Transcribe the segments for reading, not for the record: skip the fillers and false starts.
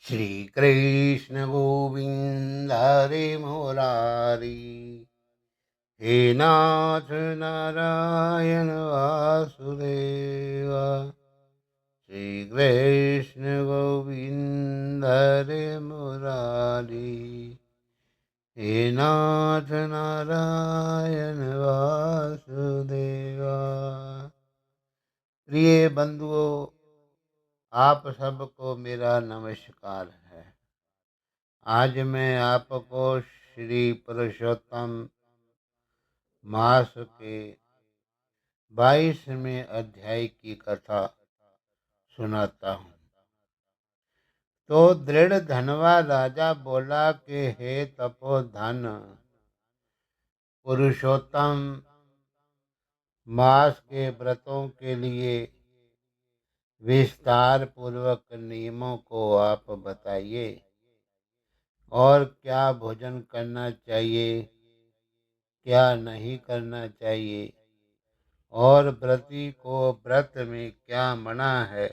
श्री कृष्ण गोविंद हरे मुरारी। हे नाथ नारायण वासुदेव। श्री कृष्ण गोविंद हरे मुरारी। हे नाथ नारायण वासुदेवा। प्रिय बंधुओं, आप सबको मेरा नमस्कार है। आज मैं आपको श्री पुरुषोत्तम मास के 22वें अध्याय की कथा सुनाता हूँ। तो दृढ़ धनवा राजा बोला कि हे तपोधन पुरुषोत्तम मास के व्रतों के लिए विस्तार पूर्वक नियमों को आप बताइए और क्या भोजन करना चाहिए, क्या नहीं करना चाहिए और व्रती को व्रत में क्या मना है,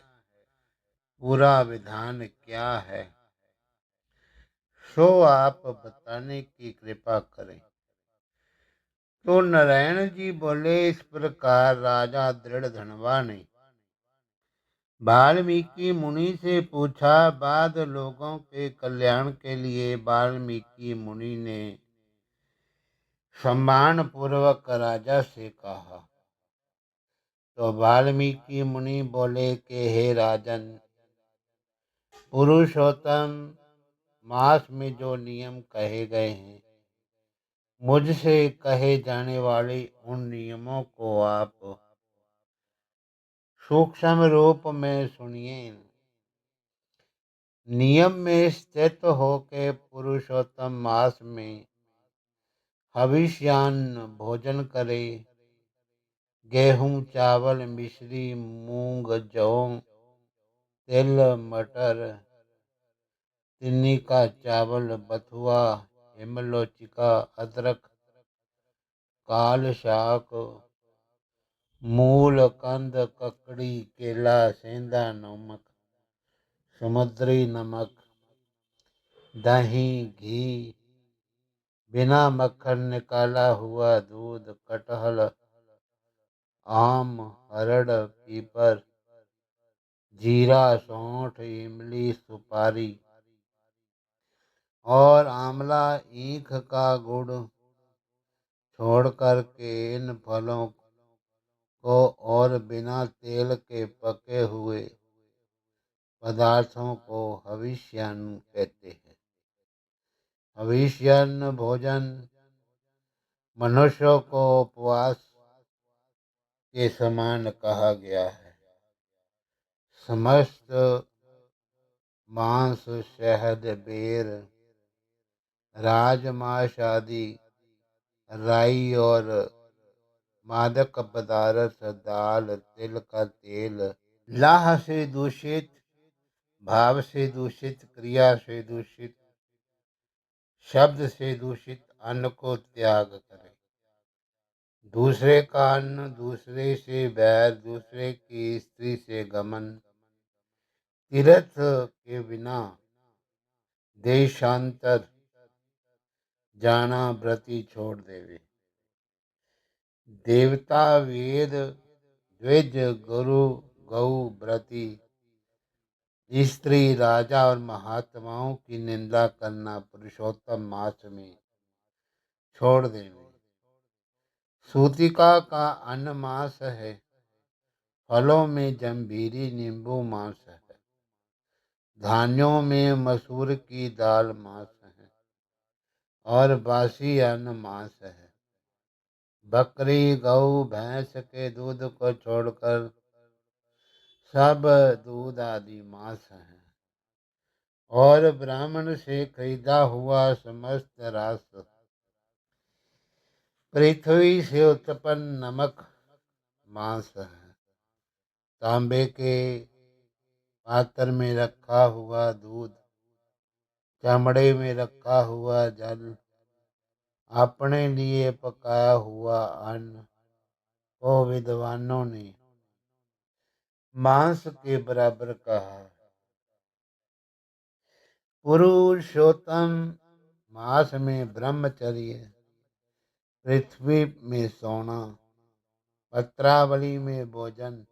पूरा विधान क्या है, सो आप बताने की कृपा करें। तो नारायण जी बोले, इस प्रकार राजा दृढ़ धनवा ने वाल्मीकि मुनि से पूछा। बाद लोगों के कल्याण के लिए वाल्मीकि मुनि ने सम्मान पूर्वक राजा से कहा। तो वाल्मीकि मुनि बोले कि हे राजन, पुरुषोत्तम मास में जो नियम कहे गए हैं, मुझसे कहे जाने वाले उन नियमों को आप सूक्ष्म रूप में सुनिए। नियम में स्थित होके पुरुषोत्तम मास में हविष्यान्न भोजन करे। गेहूं, चावल, मिश्री, मूंग, जौ, तिल, मटर, तिन्नी का चावल, बथुआ, हिमलोचिका, अदरक, काल शाक, मूल, कंद, ककड़ी, केला, सेंधा नमक, समुद्री नमक, दही, घी, बिना मक्खन निकाला हुआ दूध, कटहल, आम, हरड़, पीपर, जीरा, सौंठ, इमली, सुपारी और आंवला, ईख का गुड़ छोड़ कर के इन फलों को और बिना तेल के पके हुए पदार्थों को हविष्यान्न कहते हैं। हविष्यान्न भोजन मनुष्यों को उपवास के समान कहा गया है। समस्त मांस, शहद, बेर, राजमांस आदि, राई और मादक पदार्थ, दाल, तिल का तेल, लाह से दूषित, भाव से दूषित, क्रिया से दूषित, शब्द से दूषित अन्न को त्याग करें। दूसरे का अन्न, दूसरे से बैर, दूसरे की स्त्री से गमन, तीर्थ के बिना देशांतर जाना व्रती छोड़ देवे। देवता, वेद, द्विज, गुरु, गौ, व्रती, स्त्री, राजा और महात्माओं की निंदा करना पुरुषोत्तम मास में छोड़ देवे। सूतिका का अन्न मांस है। फलों में जम्भीरी नींबू मांस है। धान्यों में मसूर की दाल मांस है और बासी अन्न मांस है। बकरी, गऊ, भैंस के दूध को छोड़कर सब दूध आदि मांस है। और ब्राह्मण से खरीदा हुआ समस्त रस, पृथ्वी से उत्पन्न नमक मांस है। तांबे के पात्र में रखा हुआ दूध, चमड़े में रखा हुआ जल, अपने लिए पकाया हुआ अन्न को विद्वानों ने मांस के बराबर कहा। पुरुषोत्तम मास में ब्रह्मचर्य, पृथ्वी में सोना, पत्रावली में भोजन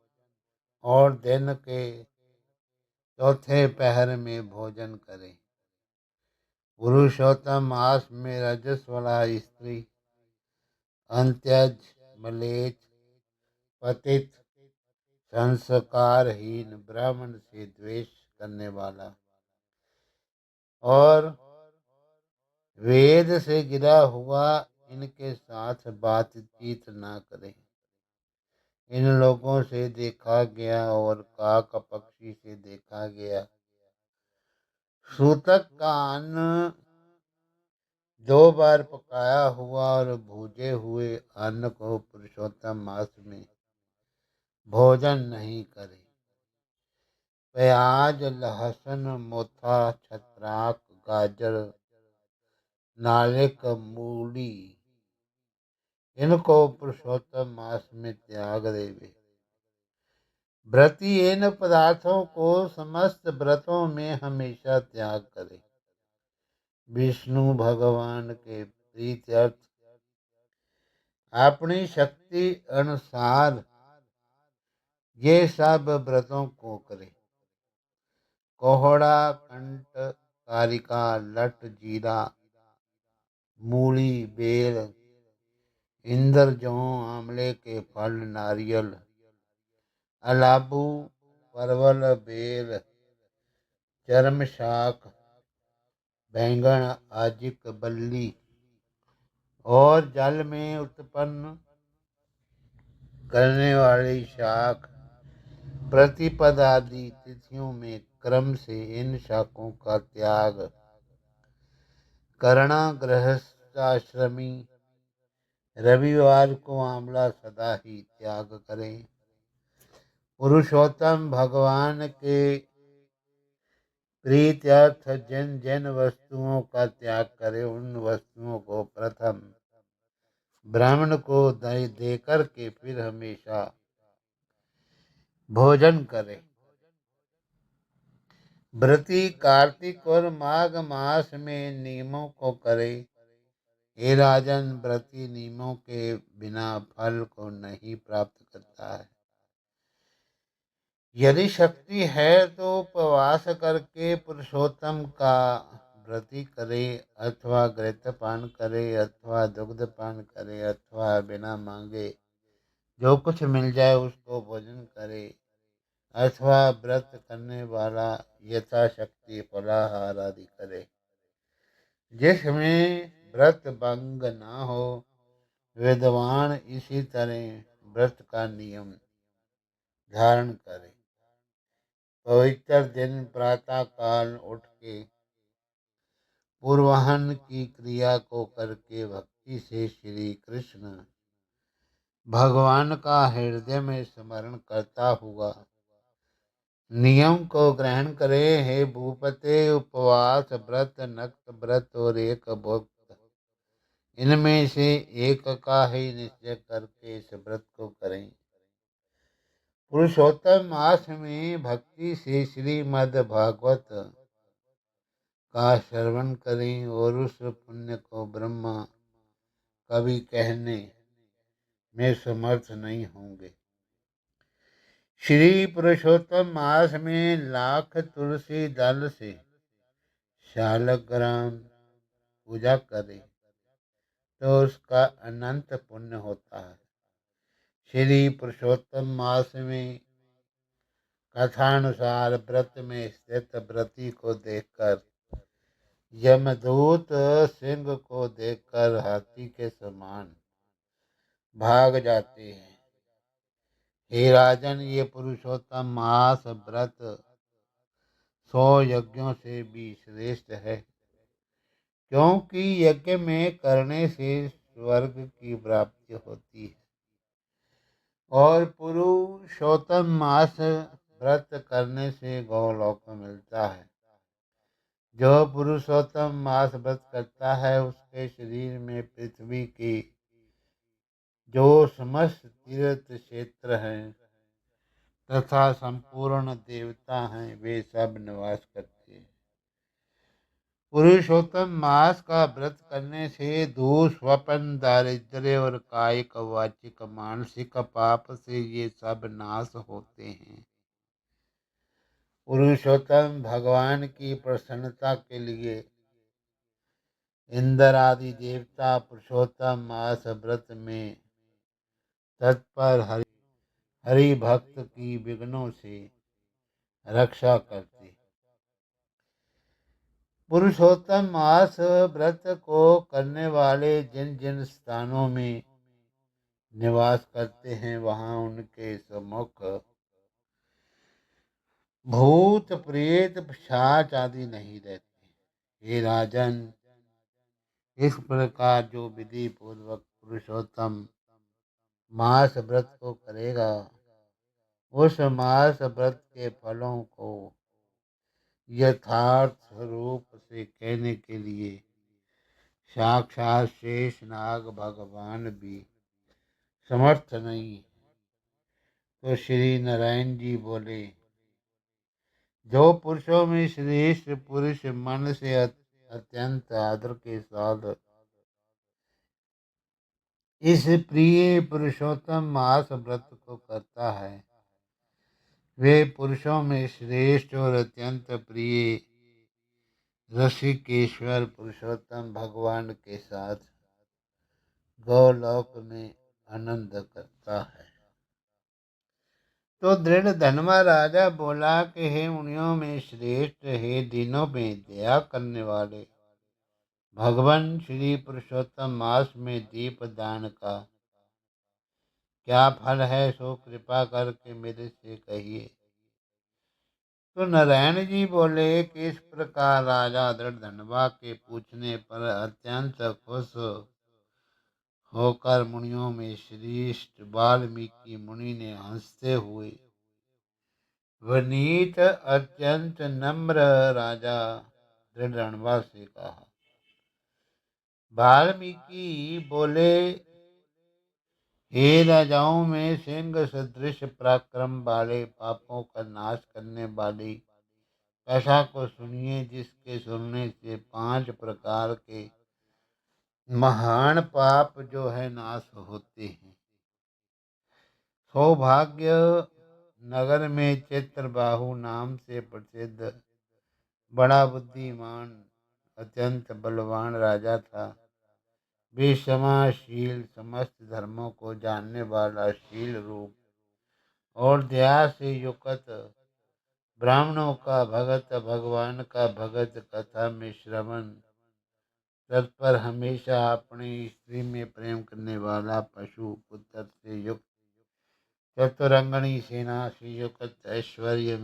और दिन के चौथे पहर में भोजन करें। पुरुषोत्तम मास में रजस्वला स्त्री, अंत्यज, मलेच्छ, पतित, संस्कारहीन, ब्राह्मण से द्वेष करने वाला और वेद से गिरा हुआ इनके साथ बातचीत न करें। इन लोगों से देखा गया और काक पक्षी से देखा गया सूतक का अन्न 2 बार पकाया हुआ और भूजे हुए अन्न को पुरुषोत्तम मास में भोजन नहीं करें। प्याज, लहसुन, मोथा, छत्राक, गाजर, नारिक, मूली इनको पुरुषोत्तम मास में त्याग देवे। व्रती इन पदार्थों को समस्त व्रतों में हमेशा त्याग करे। विष्णु भगवान के प्रीत्यर्थ अपनी शक्ति अनुसार ये सब व्रतों को करे। कोहड़ा, कंठ, कारिका, लट, जीरा, मूली, बेल, इंद्र जौ, आंवले के फल, नारियल, अलाबू, परवल, बेल, चर्म शाक, बैंगन, आजिक, बल्ली और जल में उत्पन्न करने वाली शाक प्रतिपद आदि तिथियों में क्रम से इन शाकों का त्याग करना। गृहस्थाश्रमी रविवार को आंवला सदा ही त्याग करें। पुरुषोत्तम भगवान के प्रीत्यर्थ जिन जिन वस्तुओं का त्याग करे उन वस्तुओं को प्रथम ब्राह्मण को दे करके फिर हमेशा भोजन करे। व्रती कार्तिक और माघ मास में नियमों को करे। हे राजन, व्रती नियमों के बिना फल को नहीं प्राप्त करता है। यदि शक्ति है तो उपवास करके पुरुषोत्तम का व्रती करे, अथवा घृतपान करे, अथवा दुग्धपान करे, अथवा बिना मांगे जो कुछ मिल जाए उसको भोजन करे, अथवा व्रत करने वाला यथाशक्ति फलाहार आदि करे। जिसमें व्रत भंग न हो, विद्वान इसी तरह व्रत का नियम धारण करे। पवित्र दिन प्रातः काल उठ के पूर्वाहन की क्रिया को करके भक्ति से श्री कृष्ण भगवान का हृदय में स्मरण करता हुआ नियम को ग्रहण करे। हे भूपते, उपवास व्रत, नक्त व्रत और एक भुक्त, इनमें से एक का ही निश्चय करके इस व्रत को करें। पुरुषोत्तम मास में भक्ति से श्रीमद् भागवत का श्रवण करें और उस पुण्य को ब्रह्मा कभी कहने में समर्थ नहीं होंगे। श्री पुरुषोत्तम मास में लाख तुलसी दल से शालग्राम पूजा करें तो उसका अनंत पुण्य होता है। श्री पुरुषोत्तम मास में कथानुसार व्रत में स्थित व्रती को देखकर यमदूत सिंह को देखकर हाथी के समान भाग जाते हैं। हे राजन, ये पुरुषोत्तम मास व्रत 100 यज्ञों से भी श्रेष्ठ है, क्योंकि यज्ञ में करने से स्वर्ग की प्राप्ति होती है और पुरुषोत्तम मास व्रत करने से गोलोक मिलता है। जो पुरुषोत्तम मास व्रत करता है उसके शरीर में पृथ्वी की जो समस्त तीर्थ क्षेत्र हैं तथा संपूर्ण देवता हैं वे सब निवास करते हैं। पुरुषोत्तम मास का व्रत करने से दोष स्वपन दारिद्र्य और कायिक वाचिक मानसिक पाप से ये सब नाश होते हैं। पुरुषोत्तम भगवान की प्रसन्नता के लिए इंद्र आदि देवता पुरुषोत्तम मास व्रत में तत्पर हरि भक्त की विघ्नों से रक्षा करते। पुरुषोत्तम मास व्रत को करने वाले जिन जिन स्थानों में निवास करते हैं वहां उनके सम्मुख भूत प्रेत पिशाच आदि नहीं रहते। हे राजन, इस प्रकार जो विधि पूर्वक पुरुषोत्तम मास व्रत को करेगा, उस मास व्रत के फलों को यथार्थ रूप से कहने के लिए साक्षात शेष नाग भगवान भी समर्थ नहीं। तो श्री नारायण जी बोले, जो पुरुषों में श्रेष्ठ पुरुष मन से अत्यंत आदर के साथ इस प्रिय पुरुषोत्तम मास व्रत को करता है, वे पुरुषों में श्रेष्ठ और अत्यंत प्रिय ऋषिकेश्वर पुरुषोत्तम भगवान के साथ गौलोक में आनंद करता है। तो दृढ़ धनमा राजा बोला कि हे मुनियों में श्रेष्ठ, हे दिनों में दया करने वाले, भगवान श्री पुरुषोत्तम मास में दीप दान का क्या फल है, सो कृपा करके मेरे से कहिए। तो नारायण जी बोले कि इस प्रकार राजा दृढ़ धनवा के पूछने पर अत्यंत खुश होकर मुनियों में श्रेष्ठ वाल्मीकि मुनि ने हंसते हुए विनीत अत्यंत नम्र राजा दृढ़ से कहा। वाल्मीकि बोले, हे राजाओं में सिंह सदृश पराक्रम वाले, पापों का नाश करने वाली कथा को सुनिए, जिसके सुनने से 5 प्रकार के महान पाप जो है नाश होते हैं। सौभाग्य नगर में चित्रबाहु नाम से प्रसिद्ध बड़ा बुद्धिमान अत्यंत बलवान राजा था। वे क्षमाशील, समस्त धर्मों को जानने वाला, शील रूप और दया से युक्त, ब्राह्मणों का भगत, भगवान का भगत, कथा में श्रवण तत्पर, हमेशा अपनी स्त्री में प्रेम करने वाला, पशु पुत्र से युक्त, चतुरंगणी सेना से युक्त, ऐश्वर्य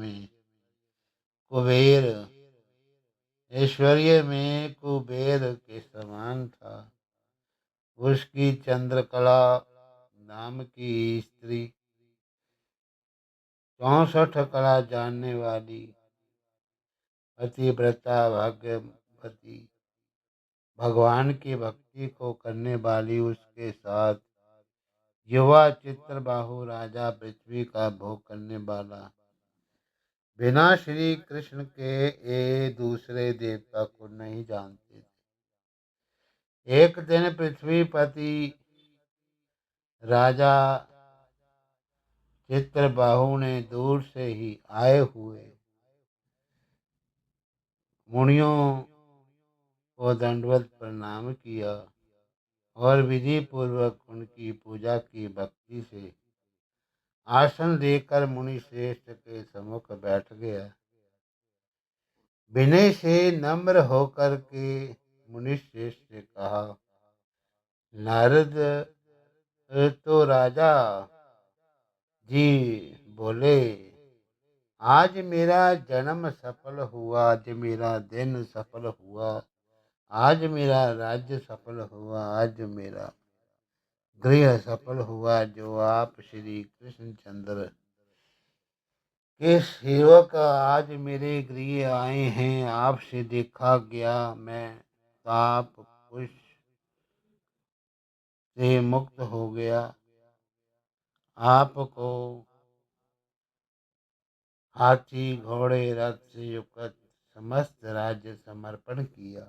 में कुबेर के समान था। उसकी चंद्रकला नाम की स्त्री 64 कला जानने वाली, पतिव्रता, भाग्यवती, भगवान की भक्ति को करने वाली, उसके साथ युवा चित्रबाहु राजा पृथ्वी का भोग करने वाला, बिना श्री कृष्ण के ये दूसरे देवता को नहीं जानते थे। एक दिन पृथ्वीपति राजा चित्रबाहु ने दूर से ही आए हुए मुनियों को दंडवत प्रणाम किया और विधि पूर्वक उनकी पूजा की। भक्ति से आसन देकर मुनि श्रेष्ठ के सम्मुख बैठ गया। विनय से नम्र होकर के मुनि श्रेष्ठ से कहा, नारद, तो राजा जी बोले, आज मेरा जन्म सफल हुआ, आज मेरा दिन सफल हुआ, आज मेरा राज्य सफल हुआ, आज मेरा गृह सफल हुआ। जो आप श्री कृष्णचंद्र के सेवक आज मेरे गृह आए हैं, आपसे देखा गया मैं ताप कुश से मुक्त हो गया। आपको हाथी घोड़े रथ से युक्त समस्त राज्य समर्पण किया।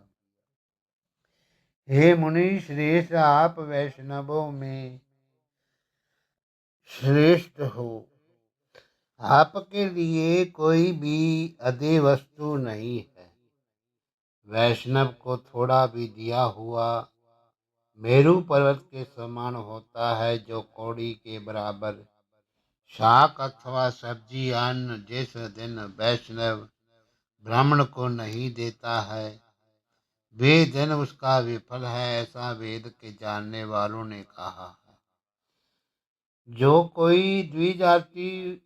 हे मुनि श्रेष्ठ, आप वैष्णवों में श्रेष्ठ हो। आपके लिए कोई भी अधे वस्तु नहीं है। वैष्णव को थोड़ा भी दिया हुआ मेरू पर्वत के समान होता है, जो कौड़ी के बराबर शाक अथवा सब्जी अन्न जिस दिन वैष्णव ब्राह्मण को नहीं देता है, वे दिन उसका विफल है, ऐसा वेद के जानने वालों ने कहा है। जो कोई द्विजाति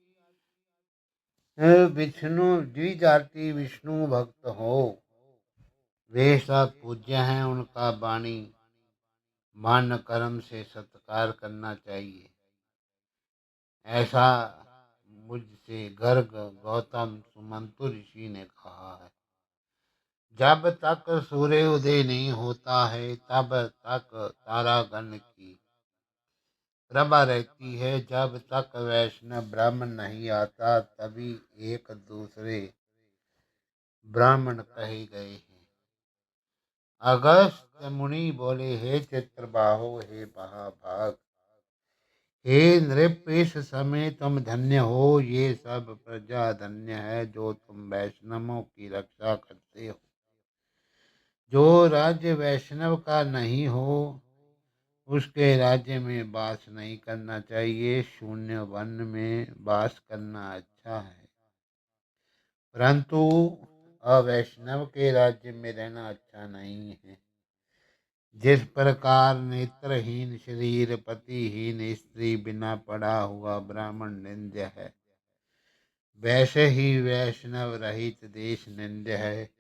विष्णु भक्त हो, वे सब पूज्य हैं। उनका वाणी मान कर्म से सत्कार करना चाहिए। ऐसा मुझसे गर्ग गौतम सुमंतु ऋषि ने कहा है। जब तक सूर्य उदय नहीं होता है, तब तक तारागण की प्रभा रहती है। जब तक वैष्णव ब्राह्मण नहीं आता, तभी एक दूसरे ब्राह्मण कहे गए हैं। अगस्त्य मुनि बोले, हे चित्रबाहो, हे महाभाग, हे नृप, इस समय तुम धन्य हो। ये सब प्रजा धन्य है जो तुम वैष्णवों की रक्षा करते हो। जो राज्य वैष्णव का नहीं हो, उसके राज्य में वास नहीं करना चाहिए। शून्य वन में वास करना अच्छा है, परंतु अवैष्णव के राज्य में रहना अच्छा नहीं है। जिस प्रकार नेत्रहीन शरीर, पतिहीन स्त्री, बिना पढ़ा हुआ ब्राह्मण निंद्य है, वैसे ही वैष्णव रहित देश निंद्य है।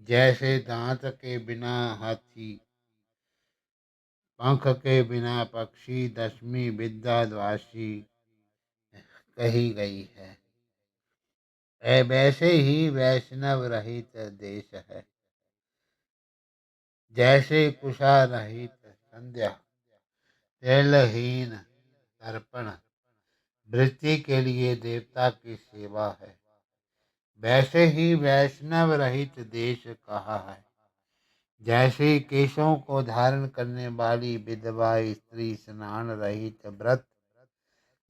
जैसे दांत के बिना हाथी, पंख के बिना पक्षी, दसवीं विद्या द्वासी कही गई है, वैसे ही वैष्णव रहित देश है। जैसे कुशा रहित संध्या, तेलहीन तर्पण वृत्ति के लिए देवता की सेवा है, वैसे ही वैष्णव रहित देश कहा है। जैसे केशों को धारण करने वाली विधवा स्त्री, स्नान रहित व्रत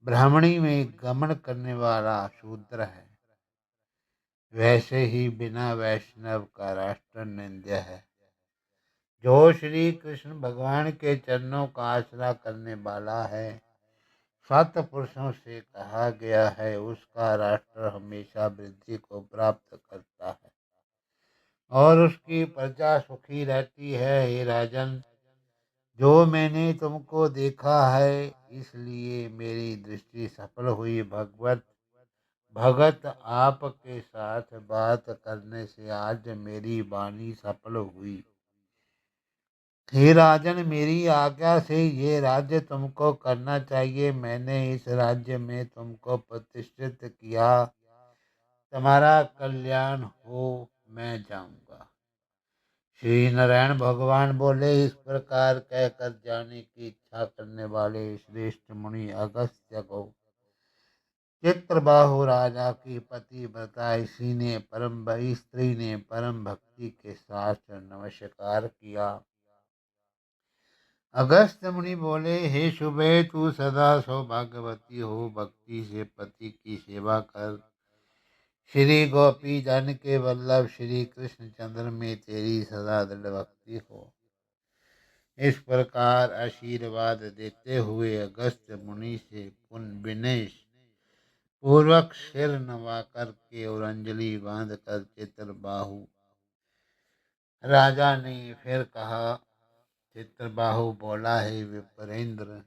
ब्राह्मणी में गमन करने वाला शूद्र है, वैसे ही बिना वैष्णव का राष्ट्र निंद्य है। जो श्री कृष्ण भगवान के चरणों का आश्रय करने वाला है, सत्पुरुषों से कहा गया है, उसका राष्ट्र हमेशा वृद्धि को प्राप्त करता है और उसकी प्रजा सुखी रहती है। हे राजन, जो मैंने तुमको देखा है, इसलिए मेरी दृष्टि सफल हुई। भगत आपके साथ बात करने से आज मेरी वाणी सफल हुई। हे राजन, मेरी आज्ञा से ये राज्य तुमको करना चाहिए। मैंने इस राज्य में तुमको प्रतिष्ठित किया। तुम्हारा कल्याण हो, मैं जाऊंगा। श्री नारायण भगवान बोले, इस प्रकार कहकर जाने की इच्छा करने वाले श्रेष्ठ मुनि अगस्त्य को चित्रबाहु राजा की पतिव्रता स्त्री ने परम भक्ति के साथ नमस्कार किया। अगस्त्य मुनि बोले, हे शुभे, तू सदा सौभाग्यवती हो। भक्ति से पति की सेवा कर। श्री गोपी जन के वल्लभ श्री कृष्ण चंद्र में तेरी सदा दृढ़ भक्ति हो। इस प्रकार आशीर्वाद देते हुए अगस्त्य मुनि से विनय पूर्वक सिर नवा करके और अंजलि बांध कर चित्रबाहु राजा ने फिर कहा। चित्रबाहु बोला, है विप्रेंद्र,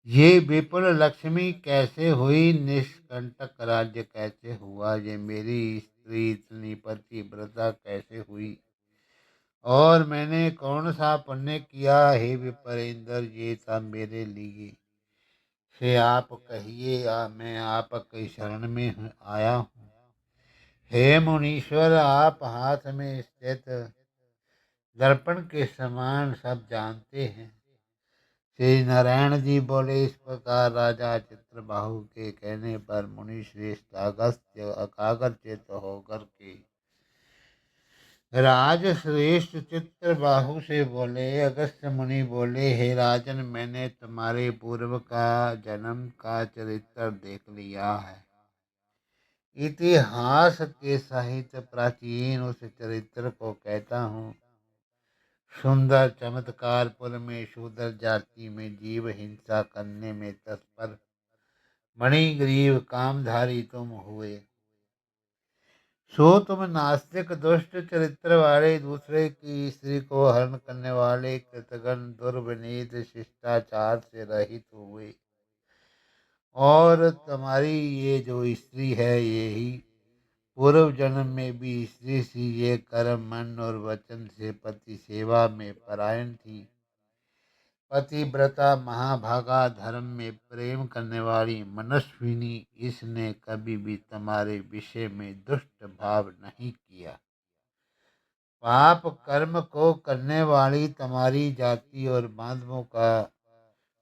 ये विपुल लक्ष्मी कैसे हुई? निष्कंटक राज्य कैसे हुआ? ये मेरी स्त्री इतनी पतिव्रता कैसे हुई? और मैंने कौन सा पुण्य किया? हे विप्रेंद्र, ये सब मेरे लिए से आप कहिए, मैं आपके शरण में आया हूँ। हे मुनीश्वर, आप हाथ में स्थित दर्पण के समान सब जानते हैं। श्री नारायण जी बोले, इस प्रकार राजा चित्रबाहु के कहने पर मुनि श्रेष्ठ अगस्त्य एकाग्रचित्त होकर के राज श्रेष्ठ चित्रबाहु से बोले। अगस्त्य मुनि बोले, हे राजन, मैंने तुम्हारे पूर्व का जन्म का चरित्र देख लिया है। इतिहास के साहित्य प्राचीन उस चरित्र को कहता हूँ। सुंदर चमत्कारपुर में शूद्र जाति में जीव हिंसा करने में तत्पर मणिग्रीव कामधारी तुम हुए। सो तुम नास्तिक दुष्ट चरित्र वाले, दूसरे की स्त्री को हरण करने वाले, कृतघ्न दुर्विनीत शिष्टाचार से रहित हुए। और तुम्हारी ये जो स्त्री है, यही पूर्व जन्म में भी स्त्री सी, ये कर्म मन और वचन से पति सेवा में परायण थी। पतिव्रता महाभागा, धर्म में प्रेम करने वाली मनस्विनी, इसने कभी भी तुम्हारे विषय में दुष्ट भाव नहीं किया। पाप कर्म को करने वाली तुम्हारी जाति और बांधवों का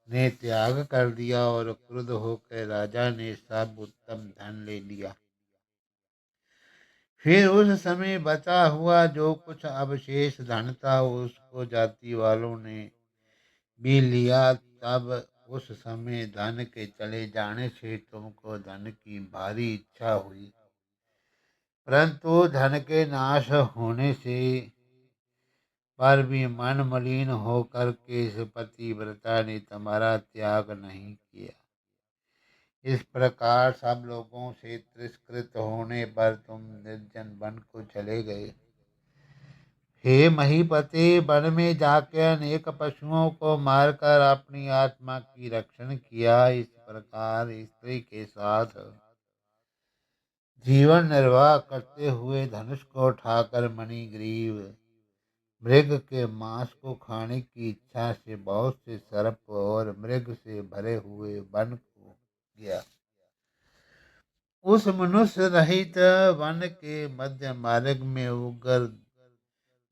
ने त्याग कर दिया और क्रुद्ध होकर राजा ने सब उत्तम धन ले लिया। फिर उस समय बचा हुआ जो कुछ अवशेष धन था, उसको जाति वालों ने भी लिया। तब उस समय धन के चले जाने से तुमको धन की भारी इच्छा हुई, परंतु धन के नाश होने से पर भी मन मलिन होकर के इस पतिव्रता ने तुम्हारा त्याग नहीं किया। इस प्रकार सब लोगों से तिरस्कृत होने पर तुम निर्जन वन को चले गए। हे महीपति, वन में जाकर अनेक पशुओं को मारकर अपनी आत्मा की रक्षण किया। इस प्रकार स्त्री के साथ जीवन निर्वाह करते हुए धनुष को उठाकर मणिग्रीव मृग के मांस को खाने की इच्छा से बहुत से सर्प और मृग से भरे हुए वन को गया। उस मनुष्य रहित वन के मध्य मार्ग में उग्र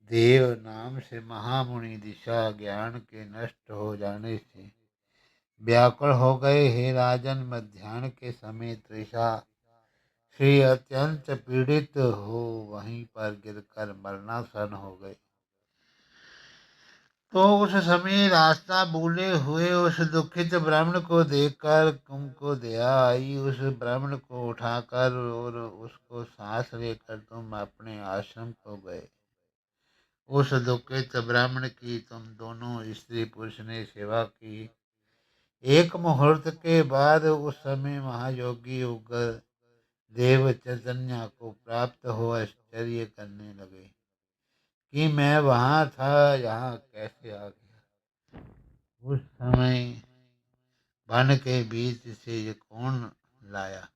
देव नाम से महामुनि दिशा ज्ञान के नष्ट हो जाने से व्याकुल हो गए। हे राजन, मध्याह्न के समय तृषा से अत्यंत पीड़ित हो वहीं पर गिरकर मरणासन हो गए। तो उस समय रास्ता भूले हुए उस दुखित ब्राह्मण को देखकर तुमको दया आई। उस ब्राह्मण को उठाकर और उसको सांस लेकर तुम अपने आश्रम को गए। उस दुखित ब्राह्मण की तुम दोनों स्त्री पुरुष ने सेवा की। एक मुहूर्त के बाद उस समय महायोगी उग्र देव चैतन्य को प्राप्त हो आश्चर्य करने लगे कि मैं वहां था, यहाँ कैसे आ गया। उस समय वन के बीच से ये कौन लाया।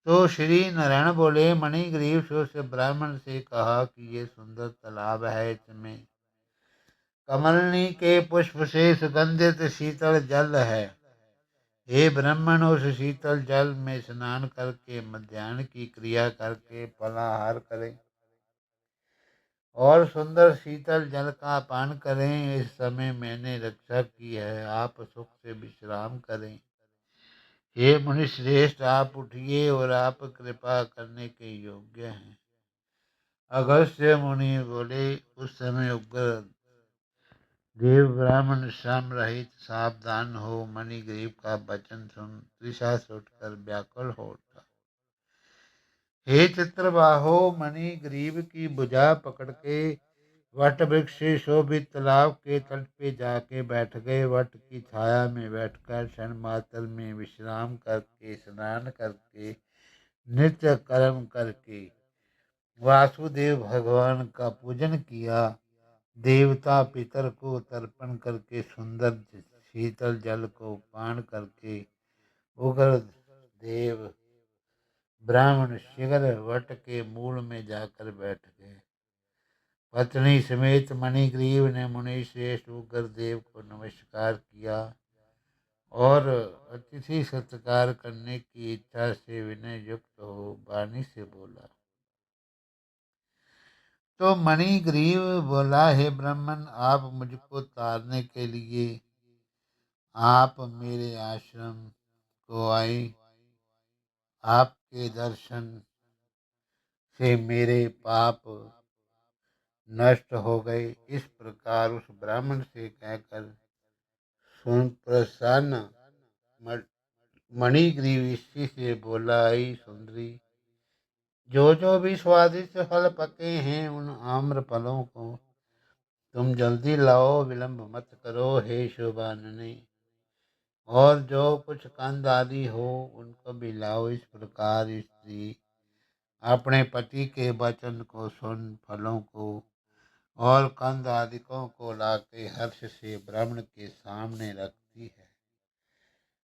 तो श्री नारायण बोले, मणिग्रीव से उस ब्राह्मण से कहा कि ये सुंदर तालाब है, इसमें कमलनी के पुष्प से सुगंधित शीतल जल है। हे ब्राह्मण, उस शीतल जल में स्नान करके मध्याह्न की क्रिया करके फलाहार करें और सुंदर शीतल जल का पान करें। इस समय मैंने रक्षा की है, आप सुख से विश्राम करें। हे मुनिश्रेष्ठ, आप उठिए और आप कृपा करने के योग्य हैं। अगस्त्य मुनि बोले, उस समय उग्र देव ब्राह्मण श्रम रहित सावधान हो मणिग्रीव का वचन सुन तृषा से उठकर व्याकुल हो उठा। हे चित्रबाहो, मणिग्रीव की भुजा पकड़ के वट वृक्ष से शोभित तालाब के तट पे जाके बैठ गए। वट की छाया में बैठकर क्षण मात्र में विश्राम करके स्नान करके नित्य कर्म करके वासुदेव भगवान का पूजन किया। देवता पितर को तर्पण करके सुंदर शीतल जल को पान करके उग्र देव ब्राह्मण शीघ्र वट के मूल में जाकर बैठ गए। पत्नी समेत मणिग्रीव ने मुनि श्रेष्ठ उग्र देव को नमस्कार किया और अतिथि सत्कार करने की इच्छा से विनय युक्त हो वाणी से बोला। तो मणिग्रीव बोला, हे ब्राह्मण, आप मुझको तारने के लिए आप मेरे आश्रम को आए, आपके दर्शन से मेरे पाप नष्ट हो गए। इस प्रकार उस ब्राह्मण से कहकर सुन प्रसन्न म- मणिग्रीव इसी से बोला, आई सुंदरी, जो जो भी स्वादिष्ट फल पके हैं उन आम्र फलों को तुम जल्दी लाओ, विलंब मत करो हे शोभानने। और जो कुछ कंद आदि हो उनको भी लाओ। इस प्रकार स्त्री अपने पति के वचन को सुन फलों को और कंद आदिकों को लाके हर्ष से ब्राह्मण के सामने रखती है।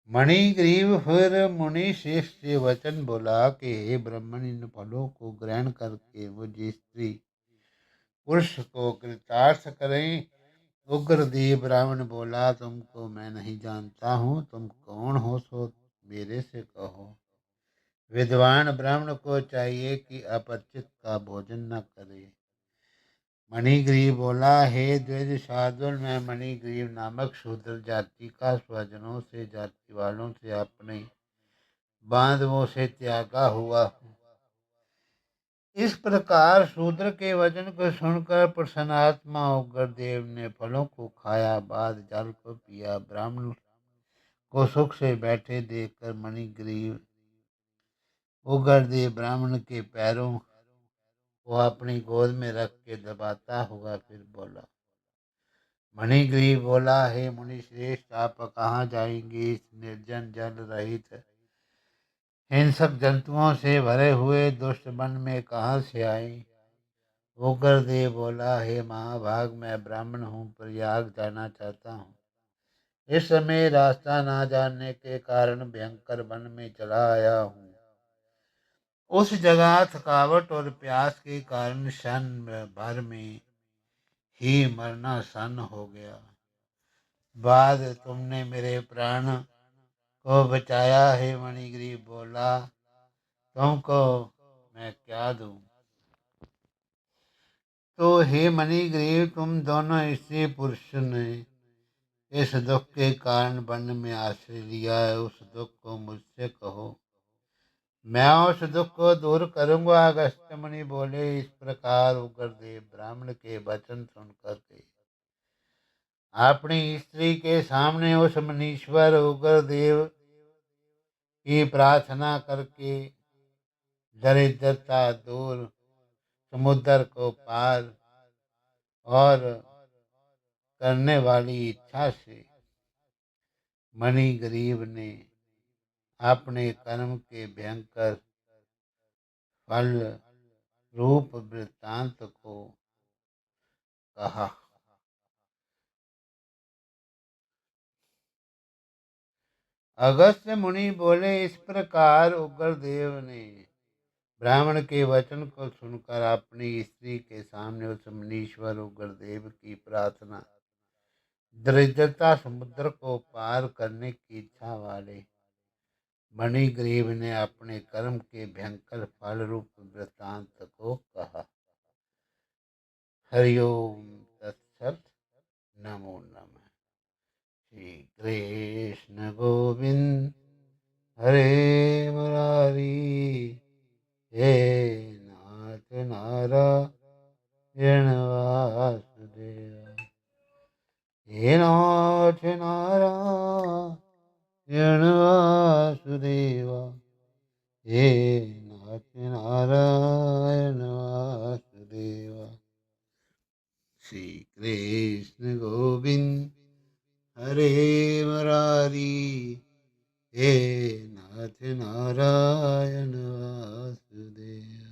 मणिग्रीव फिर मुनि श्रेष्ठ से वचन बोला कि हे ब्राह्मण, इन फलों को ग्रहण करके मुझ स्त्री पुरुष को कृतार्थ करें। उग्रदेव ब्राह्मण बोला, तुमको मैं नहीं जानता हूँ, तुम कौन हो सो मेरे से कहो। विद्वान ब्राह्मण को चाहिए कि अपरिचित का भोजन न करे। मणिग्रीव बोला, हे द्विज शार्दुल, मैं मणिग्रीव नामक शूद्र जाति का स्वजनों से, जाति वालों से, अपने बांधवों से त्यागा हुआ हूँ। इस प्रकार शूद्र के वचन को सुनकर प्रसन्नात्मा उग्रदेव ने फलों को खाया, बाद जल को पिया। ब्राह्मण को सुख से बैठे देखकर मणिग्रीव उग्रदेव ब्राह्मण के पैरों को अपनी गोद में रख के दबाता हुआ फिर बोला। मणिग्रीव बोला, हे मुनि श्रेष्ठ, आप कहाँ जाएंगे? इस निर्जन जल रहित हिंसक जंतुओं से भरे हुए दुष्ट वन में कहाँ से आए? उग्रदेव बोला, हे महाभाग, मैं ब्राह्मण हूँ, प्रयाग जाना चाहता हूँ। इस समय रास्ता ना जानने के कारण भयंकर वन में चला आया हूँ। उस जगह थकावट और प्यास के कारण क्षण भर में ही मरना सन हो गया। बाद तुमने मेरे प्राण को बचाया है। मणिग्रीव बोला, तुमको मैं क्या दूं? तो हे मणिग्रीव, तुम दोनों स्त्री पुरुष ने इस दुख के कारण वन में आश्रय लिया है, उस दुख को मुझसे कहो, मैं उस दुख को दूर करूंगा। अगस्त्य मुनि बोले। इस प्रकार उग्रदेव ब्राह्मण के वचन सुनकर के अपनी स्त्री के सामने उस मुनीश्वर उग्रदेव की प्रार्थना करके दरिद्रता दूर, समुद्र को पार और करने वाली इच्छा से मणिग्रीव ने अपने कर्म के भयंकर फल रूप वृत्तांत को कहा। अगस्त्य मुनि बोले। इस प्रकार उग्रदेव ने ब्राह्मण के वचन को सुनकर अपनी स्त्री के सामने उस मुनीश्वर उग्रदेव की प्रार्थना, दरिद्रता समुद्र को पार करने की इच्छा वाले मणिग्रीव ने अपने कर्म के भयंकर फल रूप वृत्तांत को कहा। हरिओम तत्सत। नमो नमः। श्री कृष्ण गोविंद हरे मुरारी, हे नाथ नारायण वासुदेव, हे नाथ नारायण वासुदेव, हे नाथ नारायण वासुदेव। श्री कृष्ण गोविंद हरे मुरारी, हे नाथ नारायण वासुदेव।